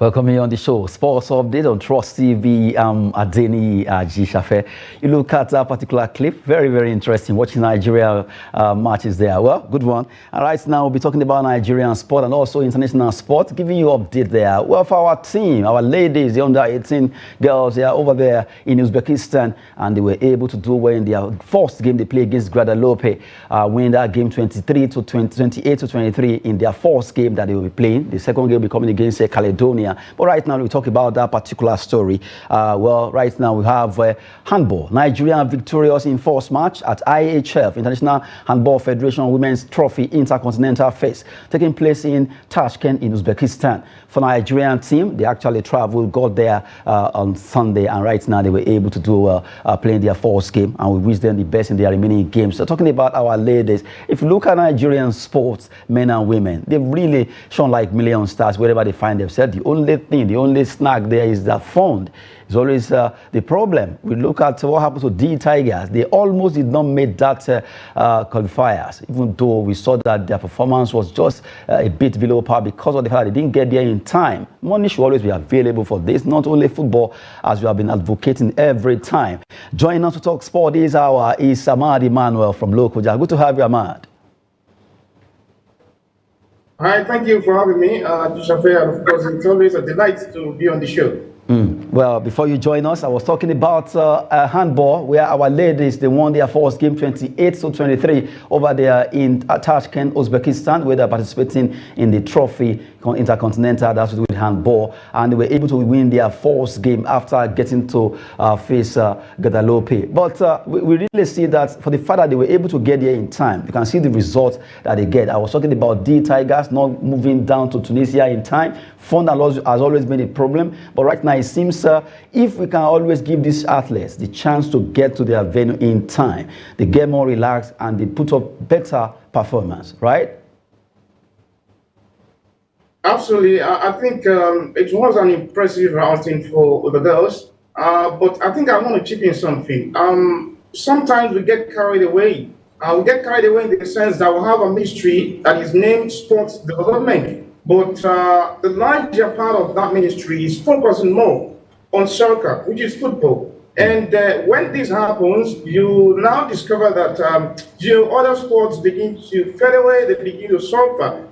Welcome here on the show. Sports update on Trust TV. Adeni Jishafe. You look at that particular clip, very, very interesting. Watching Nigeria matches there. Well, good one. And right now, we'll be talking about Nigerian sport and also international sport, giving you update there. Well, for our team, our ladies, the under 18 girls, they are over there in Uzbekistan, and they were able to do well in their first game they played against Guadeloupe, winning that game 28 to 23 in their first game that they will be playing. The second game will be coming against Caledonia. But right now, we talk about that particular story. Well, right now, we have handball. Nigeria victorious in first match at IHF, International Handball Federation Women's Trophy Intercontinental Phase, taking place in Tashkent in Uzbekistan. For Nigerian team, they actually traveled, got there on Sunday, and right now, they were able to do playing their first game, and we wish them the best in their remaining games. So talking about our ladies, if you look at Nigerian sports, men and women, they've really shown like million stars wherever they find themselves. The only snag there is that fund. It's always the problem. We look at what happened to D Tigers. They almost did not make that qualifiers, even though we saw that their performance was just a bit below par because of the fact that they didn't get there in time. Money should always be available for this, not only football, as we have been advocating every time. Joining us to talk sport this hour is Ahmed Emmanuel from Lokoja. Good to have you, Ahmed. Hi, thank you for having me, Jishafe, and of course, it's always a delight to be on the show. Well, before you join us, I was talking about handball, where our ladies, they won their first game 28 to 23 over there in Tashkent, Uzbekistan, where they're participating in the trophy intercontinental, that's with handball, and they were able to win their first game after getting to face Guadeloupe. But we really see that for the fact that they were able to get there in time, you can see the results that they get. I was talking about D Tigers not moving down to Tunisia in time. Fund has always been a problem, but right now it seems if we can always give these athletes the chance to get to their venue in time, they get more relaxed and they put up better performance, right? Absolutely. I think it was an impressive outing for the girls, but I think I want to chip in something. Sometimes we get carried away. We get carried away in the sense that we have a ministry that is named sports development. But the larger part of that ministry is focusing more on soccer, which is football. And when this happens, you now discover that other sports begin to fade away, they begin to suffer.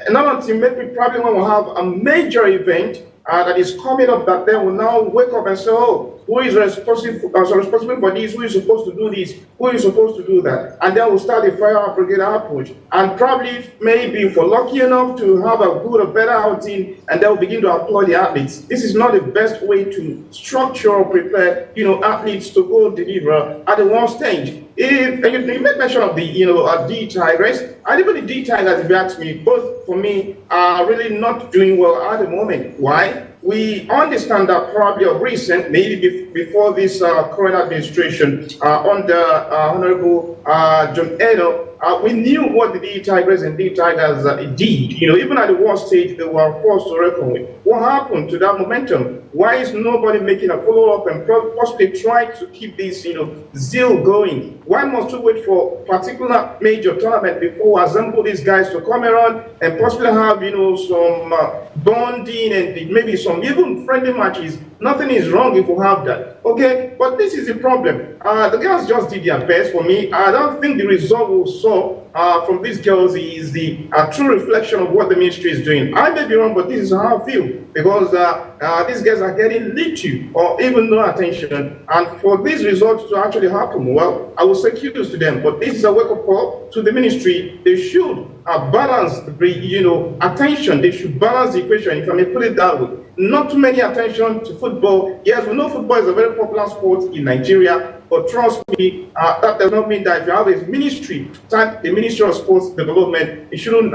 Another ultimately probably when we have a major event that is coming up, that they will now wake up and say, oh, who is responsible for this? Who is supposed to do this? Who is supposed to do that? And then we'll start the fire brigade approach. And probably, maybe if we're lucky enough to have a good or better outing, and they'll begin to applaud the athletes. This is not the best way to structure or prepare, athletes to go deliver at the one stage. You made mention of the, D Tigers. And even the D Tigers, if you ask me, both for me are really not doing well at the moment. Why? We understand that probably of recent, maybe before this current administration under Honorable John Edo, we knew what the D Tigers and D Tigers did. Even at the worst stage, they were forced to reckon with. What happened to that momentum? Why is nobody making a follow-up and possibly trying to keep this, zeal going? Why must we wait for particular major tournament before we assemble these guys to come around and possibly have, some bonding and maybe some even friendly matches? Nothing is wrong if we have that. Okay, but this is the problem. The girls just did their best for me. I don't think the result we saw from these girls is the true reflection of what the ministry is doing. I may be wrong, but this is how I feel, because these guys are getting little or even no attention. And for these results to actually happen, well, I will say kudos to them. But this is a wake-up call to the ministry. They should balance the attention. They should balance the equation, if I may put it that way. Not too many attention to football. Yes, we know football is a very popular sport in Nigeria, But trust me, that does not mean that if you have a ministry, the Ministry of Sports Development, it shouldn't,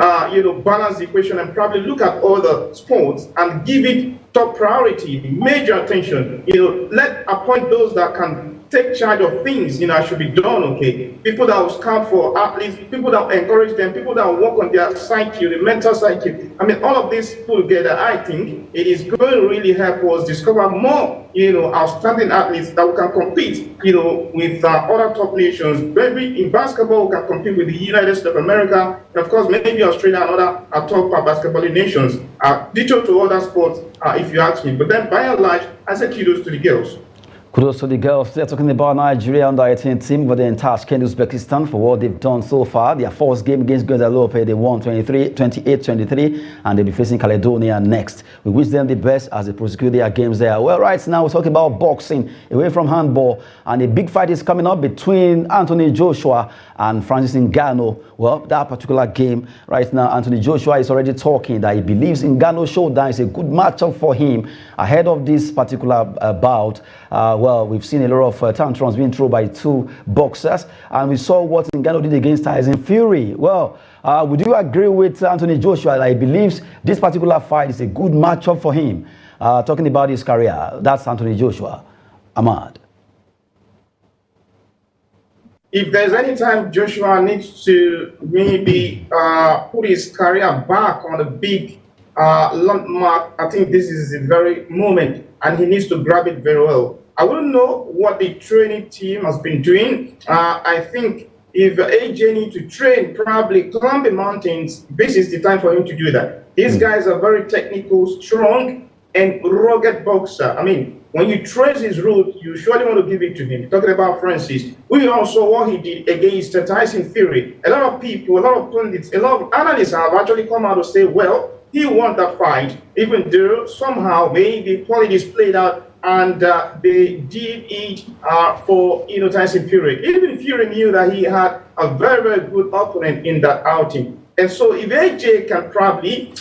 balance the equation and probably look at all the sports and give it top priority, major attention. Let appoint those that can take charge of things, should be done, okay? People that will scout for athletes, people that will encourage them, people that will work on their psyche, the mental psyche. I mean, all of this put together, I think it is going to really help us discover more, outstanding athletes that we can compete, with other top nations. Maybe in basketball, we can compete with the United States of America, and of course, maybe Australia and other top basketball nations. Ditto to other sports, if you ask me. But then, by and large, I say kudos to the girls. Kudos to the girls. They're talking about Nigeria under 18 team over there in Tashkent, Uzbekistan for what they've done so far. Their first game against Guadeloupe, they won 28-23, and they'll be facing Caledonia next. We wish them the best as they prosecute their games there. Well, right now we're talking about boxing, away from handball, and a big fight is coming up between Anthony Joshua and Francis Ngannou. Well, that particular game right now, Anthony Joshua is already talking that he believes Ngannou showdown is a good matchup for him ahead of this particular bout. Well, we've seen a lot of tantrums being thrown by two boxers, and we saw what Ngannou did against Tyson Fury. Well, would you agree with Anthony Joshua that he believes this particular fight is a good matchup for him? Talking about his career, that's Anthony Joshua. Ahmed. If there's any time Joshua needs to maybe put his career back on a big landmark, I think this is the very moment, and he needs to grab it very well. I wouldn't know what the training team has been doing. I think if AJ needs to train, probably climb the mountains, this is the time for him to do that. These guys are very technical, strong, and rugged boxer. I mean, when you trace his route, you surely want to give it to him. Talking about Francis, we also what he did against Tyson Fury. A lot of people, a lot of pundits, a lot of analysts have actually come out to say, well, he won that fight, even though somehow maybe qualities played out and they did it for Tyson Fury. Even Fury knew that he had a very, very good opponent in that outing. And so if AJ can probably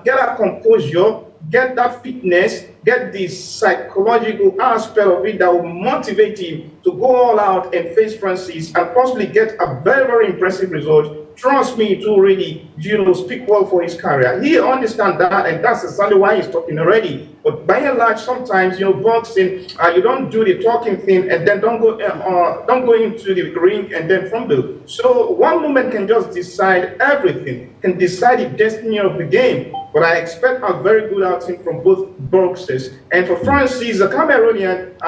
get a composure, get that fitness, get the psychological aspect of it that will motivate him to go all out and face Francis and possibly get a very, very impressive result, trust me, to really, speak well for his career. He understands that, and that's exactly why he's talking already. But by and large, sometimes, boxing, you don't do the talking thing and then don't go into the ring and then fumble. So one moment can just decide everything, can decide the destiny of the game. But I expect a very good outing from both boxers. And for Francis, a Cameroonian,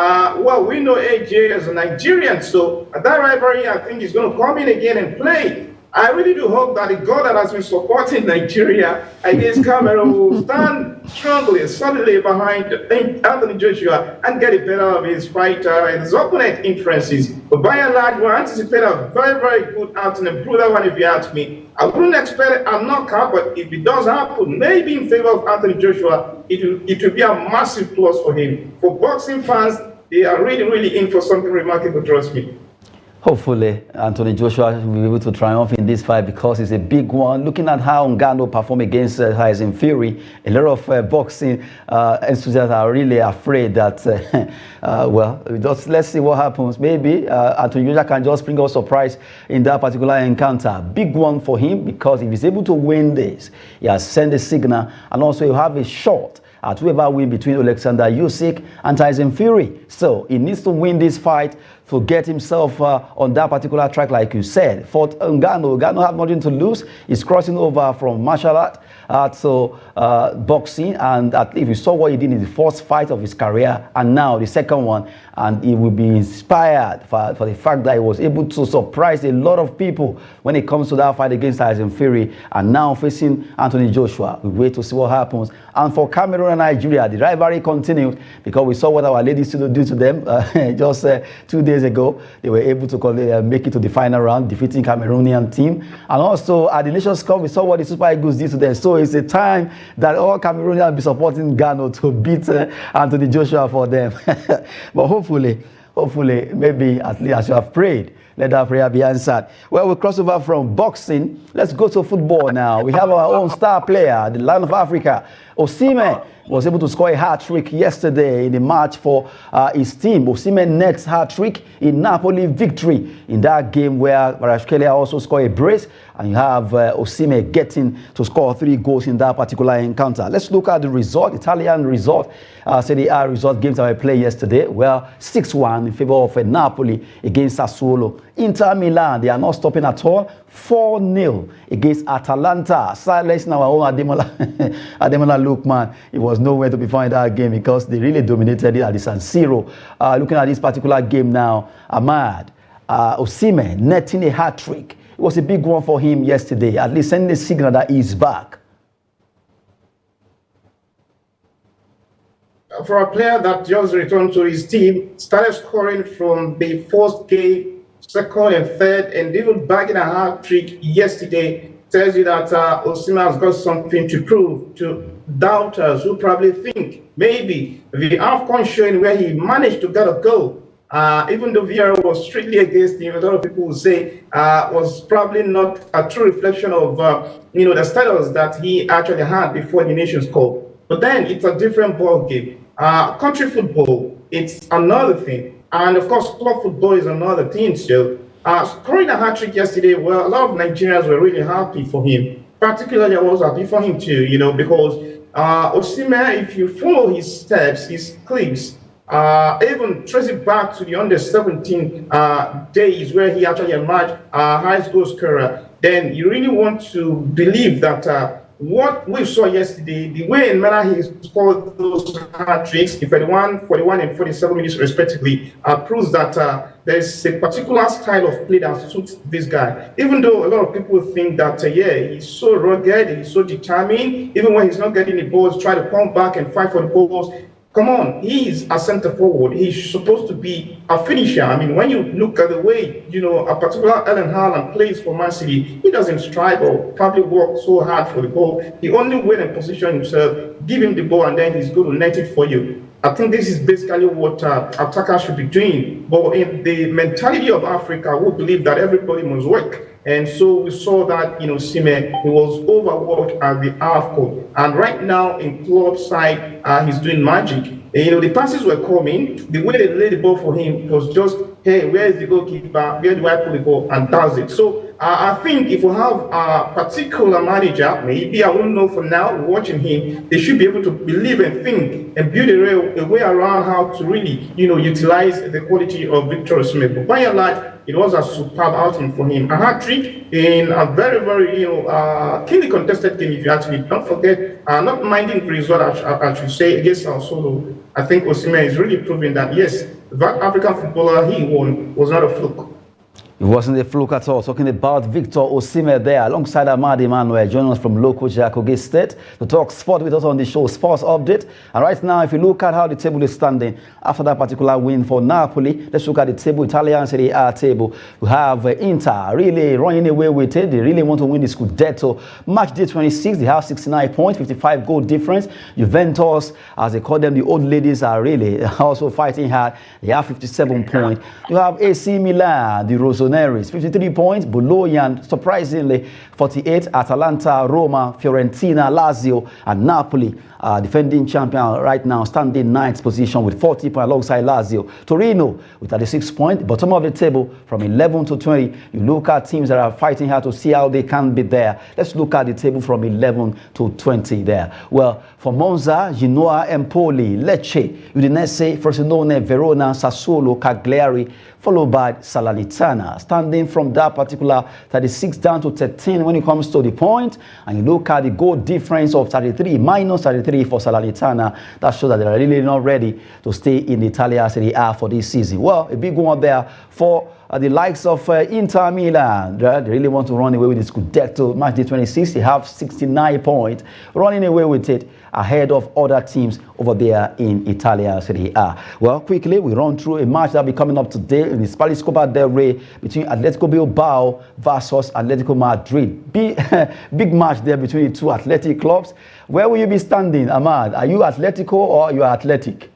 well, we know AJ as a Nigerian, so that rivalry, I think, is going to come in again and play. I really do hope that the God that has been supporting Nigeria against Cameroon will stand strongly, solidly behind Anthony Joshua and get it better of his fighter and his opponent in Francis. But by and large, we anticipate a very, very good outing, a brutal one if you ask me. I wouldn't expect a knockout, but if it does happen, maybe in favor of Anthony Joshua, it will be a massive plus for him. For boxing fans, they are really, really in for something remarkable, trust me. Hopefully, Anthony Joshua will be able to triumph in this fight because it's a big one. Looking at how Ngannou performed against Tyson Fury, a lot of boxing enthusiasts are really afraid that, well, just let's see what happens. Maybe Anthony Joshua can just bring us surprise in that particular encounter. Big one for him because if he's able to win this, he has sent a signal, and also he'll have a shot at whoever win between Alexander Usyk and Tyson Fury. So he needs to win this fight to get himself on that particular track, like you said. For Ngannou have nothing to lose. He's crossing over from martial art to boxing, and at least we saw what he did in the first fight of his career, and now the second one, and he will be inspired for the fact that he was able to surprise a lot of people when it comes to that fight against Tyson Fury, and now facing Anthony Joshua. We wait to see what happens. And for Cameroon and Nigeria, the rivalry continued because we saw what our ladies do to them just 2 days ago. They were able to make it to the final round, defeating Cameroonian team. And also at the Nations Cup, we saw what the Super Eagles did to them. So it's a time that all Cameroonians will be supporting Ghana to beat Anthony Joshua for them. But hopefully, maybe at least as you have prayed, let that prayer be answered. Well, we'll cross over from boxing. Let's go to football now. We have our own star player, the Lion of Africa, Osimhen was able to score a hat-trick yesterday in the match for his team. Osimhen nets hat-trick in Napoli victory in that game where Kvaratskhelia also scored a brace, and you have Osimhen getting to score 3 goals in that particular encounter. Let's look at the result, Italian result. Serie A result games that were played yesterday. Well, 6-1 in favor of Napoli against Sassuolo. Inter Milan, they are not stopping at all. 4-0 against Atalanta. Silencing our own Ademola, Ademola Lookman. It was nowhere to be found in that game because they really dominated it at the San Siro. Looking at this particular game now, Ahmed, Osimhen netting a hat-trick. It was a big one for him yesterday, at least sending a signal that he's back. For a player that just returned to his team, started scoring from the first game, second and third, and even bagging a hat-trick yesterday, tells you that Osimhen has got something to prove to doubters who probably think maybe the AFCON showing where he managed to get a goal, even though VR was strictly against him, a lot of people would say was probably not a true reflection of the status that he actually had before the Nations Cup. But then it's a different ball game. Country football, it's another thing. And of course, club football is another thing still. Scoring a hat-trick yesterday, well, a lot of Nigerians were really happy for him. Particularly, I was happy for him too, because Osimhen, if you follow his steps, his clips, even trace it back to the under-17 days where he actually emerged highest goal scorer, then you really want to believe that what we saw yesterday, the way in manner he scored those hat-tricks in 41 and 47 minutes respectively, proves that there's a particular style of play that suits this guy. Even though a lot of people think that, he's so rugged, he's so determined, even when he's not getting the balls, try to come back and fight for the balls. Come on, he is a center forward. He's supposed to be a finisher. I mean, when you look at the way, a particular Erling Haaland plays for Man City, he doesn't strive or probably work so hard for the ball. He only wait and position himself, give him the ball, and then he's going to net it for you. I think this is basically what attackers should be doing. But in the mentality of Africa, we believe that everybody must work. And so we saw that, Osimhen, he was overworked at the AFCON. And right now in club side, he's doing magic. And, the passes were coming. The way they laid the ball for him was just, hey, where is the goalkeeper? Where do I put the ball? And that's it. So I think if we have a particular manager, maybe I wouldn't know for now, watching him, they should be able to believe and think and build a way around how to really, utilize the quality of Victor Osimhen. But by and large, it was a superb outing for him. A hat-trick in a very, very, keenly contested game, if you actually don't forget, not minding the result, I should say, against our solo. I think Osimhen is really proving that, yes, that African footballer he won was not a fluke. It wasn't a fluke at all. Talking about Victor Osimhen there, alongside Ahmed Emmanuel, joining us from local Jakoge State to talk sport with us on the show, Sports Update. And right now, if you look at how the table is standing after that particular win for Napoli, let's look at the table, Italian Serie A table. We have Inter really running away with it. They really want to win the Scudetto. Match day 26, they have 69 points, 55 goal difference. Juventus, as they call them, the old ladies, are really also fighting hard. They have 57 points. You have AC Milan, the Rossoneri, 53 points. Bologna, surprisingly, 48. Atalanta, Roma, Fiorentina, Lazio, and Napoli, defending champion right now, standing 9th position with 40 points alongside Lazio. Torino with 36 points, bottom of the table from 11 to 20. You look at teams that are fighting hard to see how they can be there. Let's look at the table from 11 to 20 there. Well, for Monza, Genoa, Empoli, Lecce, Udinese, Frosinone, Verona, Sassuolo, Cagliari, followed by Salernitana, standing from that particular 36 down to 13 when it comes to the point. And you look at the goal difference of 33, minus 33 for Salernitana. That shows that they are really not ready to stay in the Italia Serie A for this season. Well, a big one there for the likes of Inter Milan. They really want to run away with this Scudetto. Match day 26, they have 69 points, running away with it ahead of other teams over there in Italia Serie A. Well, quickly, we run through a match that will be coming up today in the Spanish Copa del Rey between Atletico Bilbao versus Atletico Madrid. Big match there between the two athletic clubs. Where will you be standing, Ahmad? Are you Atletico or you are Athletic?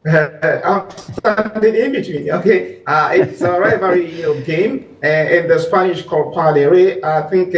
I'm standing in between. Okay, it's a rivalry game. in the Spanish Copa del Rey. I think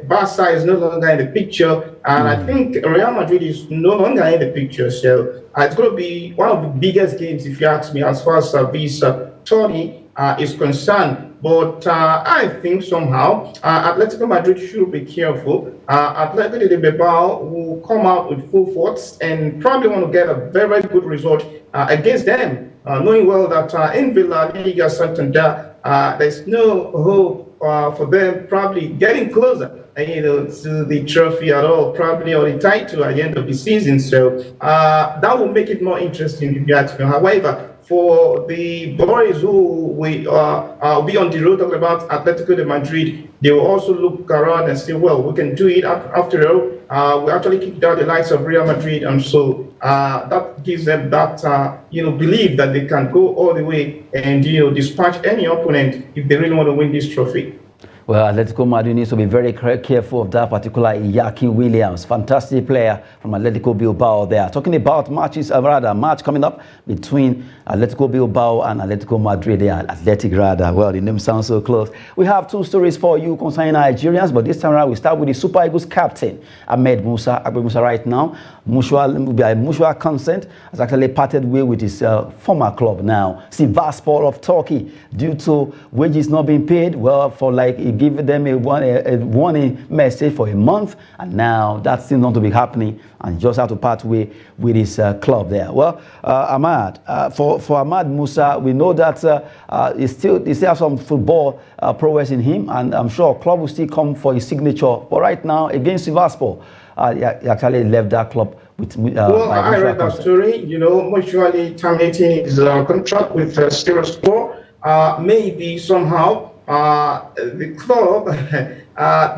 Barca is no longer in the picture, and I think Real Madrid is no longer in the picture. So it's going to be one of the biggest games, if you ask me, as far as this tourney is concerned. But I think somehow Atletico Madrid should be careful. Atletico de Bilbao will come out with full force and probably want to get a very, very good result against them, knowing well that in Villa Liga Santander, there's no hope for them probably getting closer, to the trophy at all, probably, or the title at the end of the season. So that will make it more interesting if you ask me. However, for the boys who will be on the road, talking about Atletico de Madrid, they will also look around and say, well, we can do it. After all, we actually kicked out the likes of Real Madrid, and so that gives them that belief that they can go all the way and dispatch any opponent if they really want to win this trophy. Well, Atletico Madrid needs to be very careful of that particular Iñaki Williams, fantastic player from Atletico Bilbao there. Talking about match coming up between Atletico Bilbao and Atletico Madrid there, Athletic rather. Well, the name sounds so close. We have two stories for you concerning Nigerians, but this time around we start with the Super Eagles captain, Ahmed Musa. Ahmed Musa right now, by mutual consent, has actually parted way with his former club now, Sivasspor of Turkey, due to wages not being paid. Well, for like give them a warning message for a month, and now that seems not to be happening, and just have to part way with his club there. Well, Ahmad, for Ahmad Musa, we know that he still has some football prowess in him, and I'm sure club will still come for his signature. But right now, against Sivasspor, he actually left that club with. Well, I read that story. Mutually terminating his contract with Sivasspor. Maybe somehow the club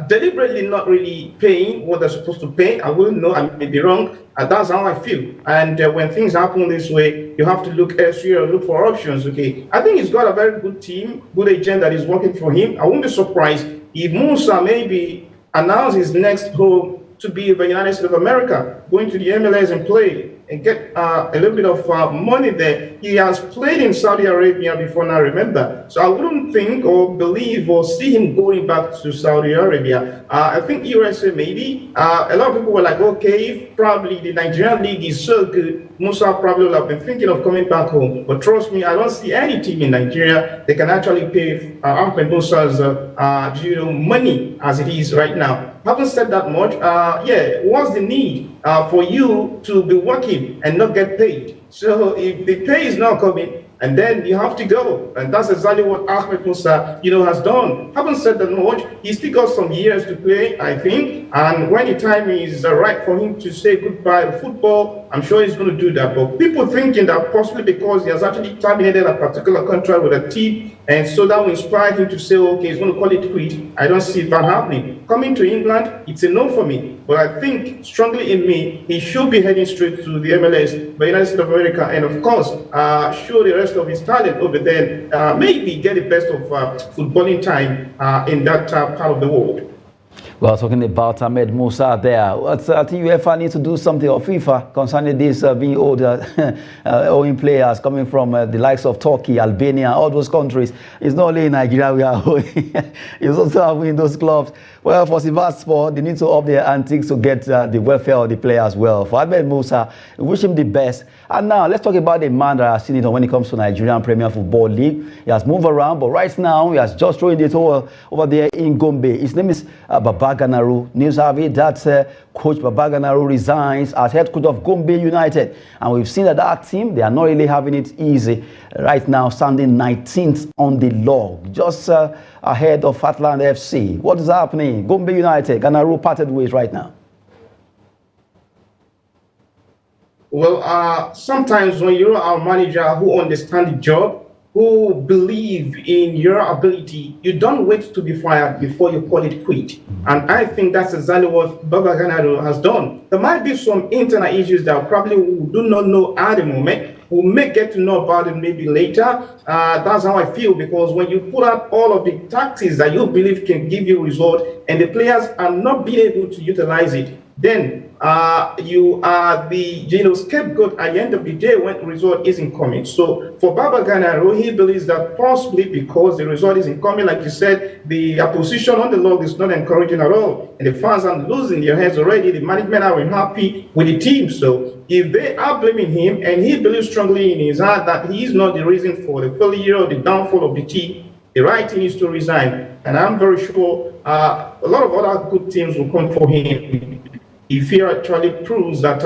deliberately not really paying what they're supposed to pay. I wouldn't know, I may be wrong. That's how I feel. And when things happen this way, you have to look elsewhere, look for options. Okay, I think he's got a very good team, good agent that is working for him. I wouldn't be surprised if Musa maybe announce his next home to be the United States of America, going to the MLS and play and get a little bit of money there. He has played in Saudi Arabia before now, remember. So I wouldn't think or believe or see him going back to Saudi Arabia. I think USA maybe. A lot of people were like, okay, probably the Nigerian league is so good, Musa probably will have been thinking of coming back home. But trust me, I don't see any team in Nigeria that can actually pay Ahmed Musa's money as it is right now. Having said that much, what's the need for you to be working and not get paid? So if the pay is not coming, and then you have to go, and that's exactly what Ahmed Musa, has done. Having said that much, he's still got some years to play, I think, and when the time is right for him to say goodbye to football, I'm sure he's going to do that. But people thinking that possibly because he has actually terminated a particular contract with a team, and so that will inspire him to say, okay, he's going to call it quit. I don't see that happening. Coming to England, it's a no for me. But I think strongly in me, he should be heading straight to the MLS, the United States of America, and of course, show the rest of his talent over there, maybe get the best of footballing time in that part of the world. Well, talking about Ahmed Musa there, I think UEFA needs to do something, or FIFA, concerning this being owing players coming from the likes of Turkey, Albania, all those countries. It's not only in Nigeria we are owing, it's also happening in those clubs. Well, for Sivasspor, they need to up their antics to get the welfare of the players well. For Ahmed Musa, we wish him the best. And now, let's talk about the man that has seen it when it comes to Nigerian Premier Football League. He has moved around, but right now, he has just thrown it over there in Gombe. His name is Baba Ganaru. News have it that Coach Baba Ganaru resigns as head coach of Gombe United. And we've seen that team, they are not really having it easy right now, standing 19th on the log, just ahead of Fatland FC. What is happening? Gombe United, Ganaru parted ways right now. Well, sometimes when you're a manager who understands the job, who believe in your ability, you don't wait to be fired before you call it quit. And I think that's exactly what Baba Ganaru has done. There might be some internal issues that probably we do not know at the moment. We may get to know about it maybe later. That's how I feel, because when you put out all of the tactics that you believe can give you result and the players are not being able to utilize it, then you are the scapegoat at the end of the day when the result isn't coming. So for Baba Ganaro, he believes that possibly because the result isn't coming, like you said, the opposition on the log is not encouraging at all, and the fans are losing their heads already. The management are unhappy with the team. So if they are blaming him, and he believes strongly in his heart that he is not the reason for the failure or the downfall of the team, the right thing is to resign. And I'm very sure a lot of other good teams will come for him if he actually proves that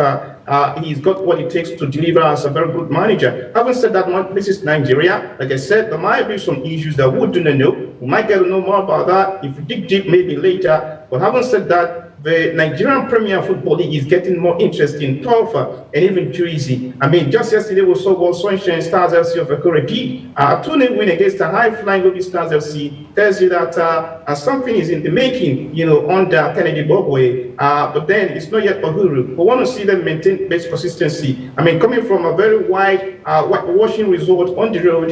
he's got what it takes to deliver as a very good manager. Having said that, this is Nigeria. Like I said, there might be some issues that we do not know. We might get to know more about that if we dig deep maybe later. But having said that, the Nigerian Premier Football League is getting more interesting, tougher, and even juicy. I mean, just yesterday we saw what Sunshine Stars FC of Akure did. A 2-0 win against a high-flying Lobby Stars FC tells you that something is in the making, under Kennedy Bogwe. But then it's not yet Uhuru. We want to see them maintain base consistency. I mean, coming from a very wide, whitewashing result on the road,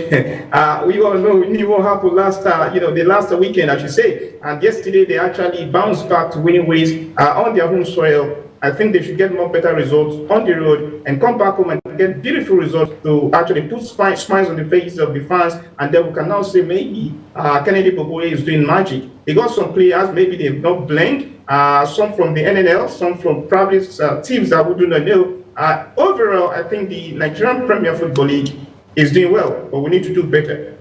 we all know we knew what happened the last weekend, I should say. And yesterday they actually bounced back to winning ways on their home soil. I think they should get more better results on the road and come back home and get beautiful results to actually put smiles on the faces of the fans. And then we can now say maybe Kennedy Bogwe is doing magic. They got some players, maybe they've not blend, some from the NNL, some from probably teams that we do not know. Overall, I think the Nigerian Premier Football League is doing well, but we need to do better.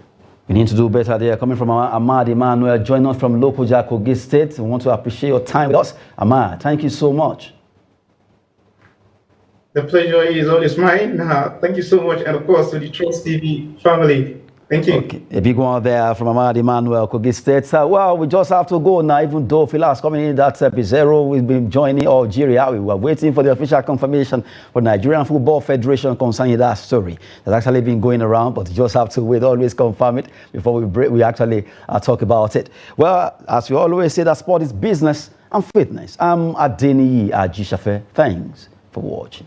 We need to do better there. Coming from Ahmed Emmanuel, joining us from local Kogi State. We want to appreciate your time with us. Ahmed, thank you so much. The pleasure is always mine. Thank you so much. And of course, to the Trust TV family. Thank you. Okay. A big one there from Ahmed Emmanuel, Kogi State. Well, we just have to go now, even though Philas coming in, that Pizarro will be joining Algeria. We were waiting for the official confirmation for Nigerian Football Federation concerning that story. That's actually been going around, but you just have to wait, always confirm it before we actually talk about it. Well, as we always say, that sport is business and fitness. I'm Adeniyi Ajishafe. Thanks for watching.